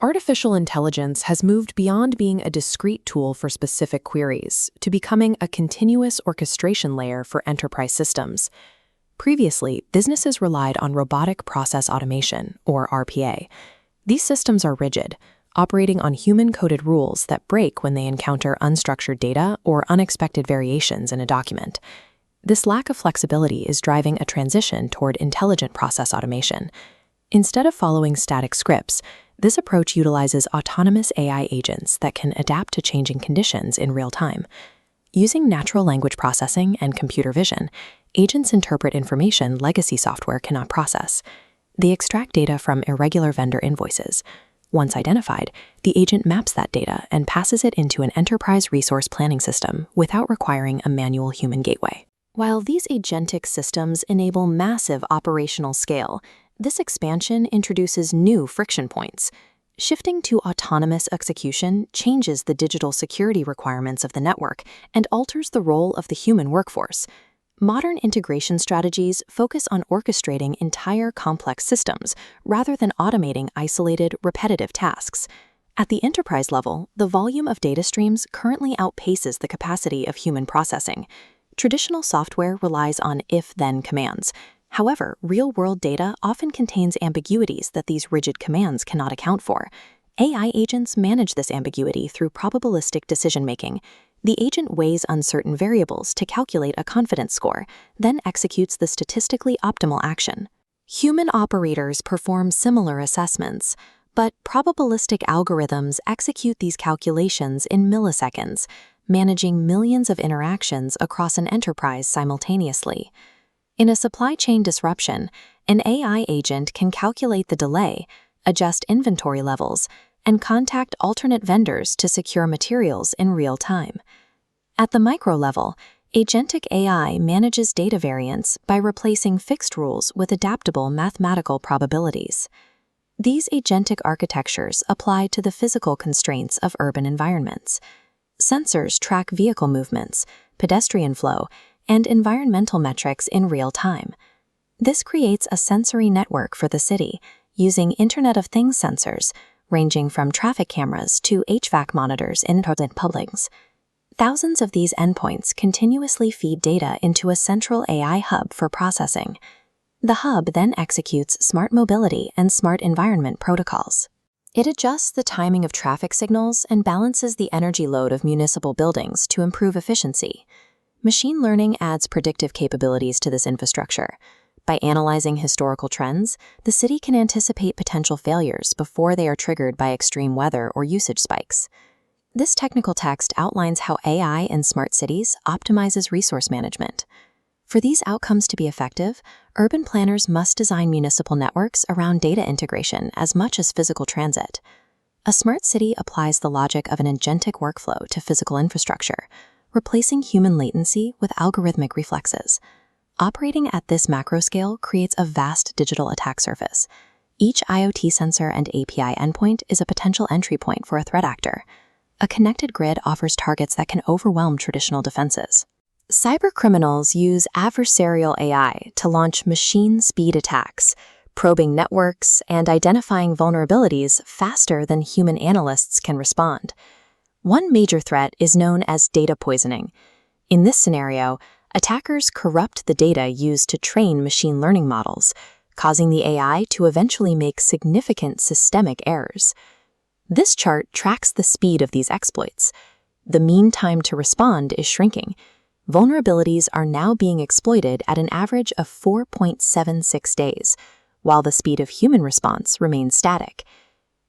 Artificial intelligence has moved beyond being a discrete tool for specific queries to becoming a continuous orchestration layer for enterprise systems. Previously, businesses relied on robotic process automation, or RPA. These systems are rigid, operating on human-coded rules that break when they encounter unstructured data or unexpected variations in a document. This lack of flexibility is driving a transition toward intelligent process automation. Instead of following static scripts, this approach utilizes autonomous AI agents that can adapt to changing conditions in real time. Using natural language processing and computer vision, agents interpret information legacy software cannot process. They extract data from irregular vendor invoices. Once identified, the agent maps that data and passes it into an enterprise resource planning system without requiring a manual human gateway. While these agentic systems enable massive operational scale, this expansion introduces new friction points. Shifting to autonomous execution changes the digital security requirements of the network and alters the role of the human workforce. Modern integration strategies focus on orchestrating entire complex systems rather than automating isolated, repetitive tasks. At the enterprise level, the volume of data streams currently outpaces the capacity of human processing. Traditional software relies on if-then commands. However, real-world data often contains ambiguities that these rigid commands cannot account for. AI agents manage this ambiguity through probabilistic decision-making. The agent weighs uncertain variables to calculate a confidence score, then executes the statistically optimal action. Human operators perform similar assessments, but probabilistic algorithms execute these calculations in milliseconds, managing millions of interactions across an enterprise simultaneously. In a supply chain disruption, an AI agent can calculate the delay, adjust inventory levels, and contact alternate vendors to secure materials in real time. At the micro level, agentic AI manages data variance by replacing fixed rules with adaptable mathematical probabilities. These agentic architectures apply to the physical constraints of urban environments. Sensors track vehicle movements, pedestrian flow, and environmental metrics in real time. This creates a sensory network for the city, using Internet of Things sensors, ranging from traffic cameras to HVAC monitors in publics. Thousands of these endpoints continuously feed data into a central AI hub for processing. The hub then executes smart mobility and smart environment protocols. It adjusts the timing of traffic signals and balances the energy load of municipal buildings to improve efficiency. Machine learning adds predictive capabilities to this infrastructure. By analyzing historical trends, the city can anticipate potential failures before they are triggered by extreme weather or usage spikes. This technical text outlines how AI in smart cities optimizes resource management. For these outcomes to be effective, urban planners must design municipal networks around data integration as much as physical transit. A smart city applies the logic of an agentic workflow to physical infrastructure, replacing human latency with algorithmic reflexes. Operating at this macro scale creates a vast digital attack surface. Each IoT sensor and API endpoint is a potential entry point for a threat actor. A connected grid offers targets that can overwhelm traditional defenses. Cybercriminals use adversarial AI to launch machine-speed attacks, probing networks and identifying vulnerabilities faster than human analysts can respond. One major threat is known as data poisoning. In this scenario, attackers corrupt the data used to train machine learning models, causing the AI to eventually make significant systemic errors. This chart tracks the speed of these exploits. The mean time to respond is shrinking. Vulnerabilities are now being exploited at an average of 4.76 days, while the speed of human response remains static.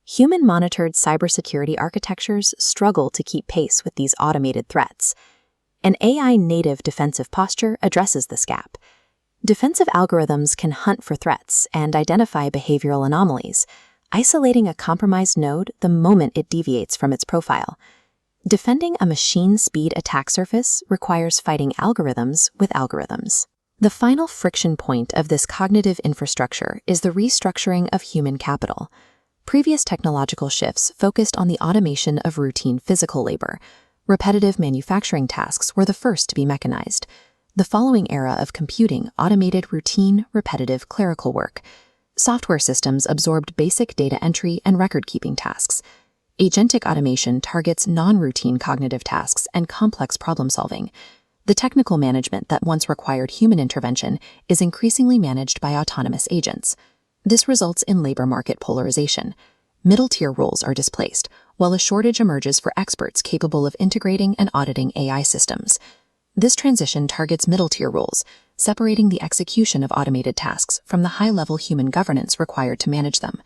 Human-monitored cybersecurity architectures struggle to keep pace with these automated threats. An AI-native defensive posture addresses this gap. Defensive algorithms can hunt for threats and identify behavioral anomalies, isolating a compromised node the moment it deviates from its profile. Defending a machine-speed attack surface requires fighting algorithms with algorithms. The final friction point of this cognitive infrastructure is the restructuring of human capital. Previous technological shifts focused on the automation of routine physical labor. Repetitive manufacturing tasks were the first to be mechanized. The following era of computing automated routine, repetitive clerical work. Software systems absorbed basic data entry and record-keeping tasks. Agentic automation targets non-routine cognitive tasks and complex problem-solving. The technical management that once required human intervention is increasingly managed by autonomous agents. This results in labor market polarization. Middle-tier roles are displaced, while a shortage emerges for experts capable of integrating and auditing AI systems. This transition targets middle-tier roles, separating the execution of automated tasks from the high-level human governance required to manage them.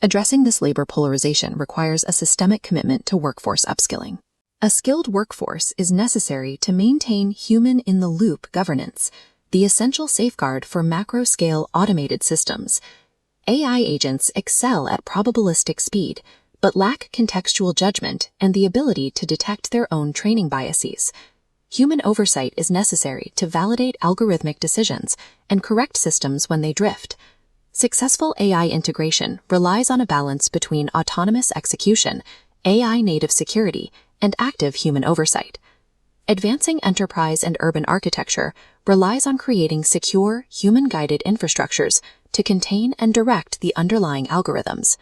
Addressing this labor polarization requires a systemic commitment to workforce upskilling. A skilled workforce is necessary to maintain human-in-the-loop governance, the essential safeguard for macro-scale automated systems. AI agents excel at probabilistic speed, but lack contextual judgment and the ability to detect their own training biases. Human oversight is necessary to validate algorithmic decisions and correct systems when they drift. Successful AI integration relies on a balance between autonomous execution, AI-native security, and active human oversight. Advancing enterprise and urban architecture relies on creating secure, human-guided infrastructures to contain and direct the underlying algorithms.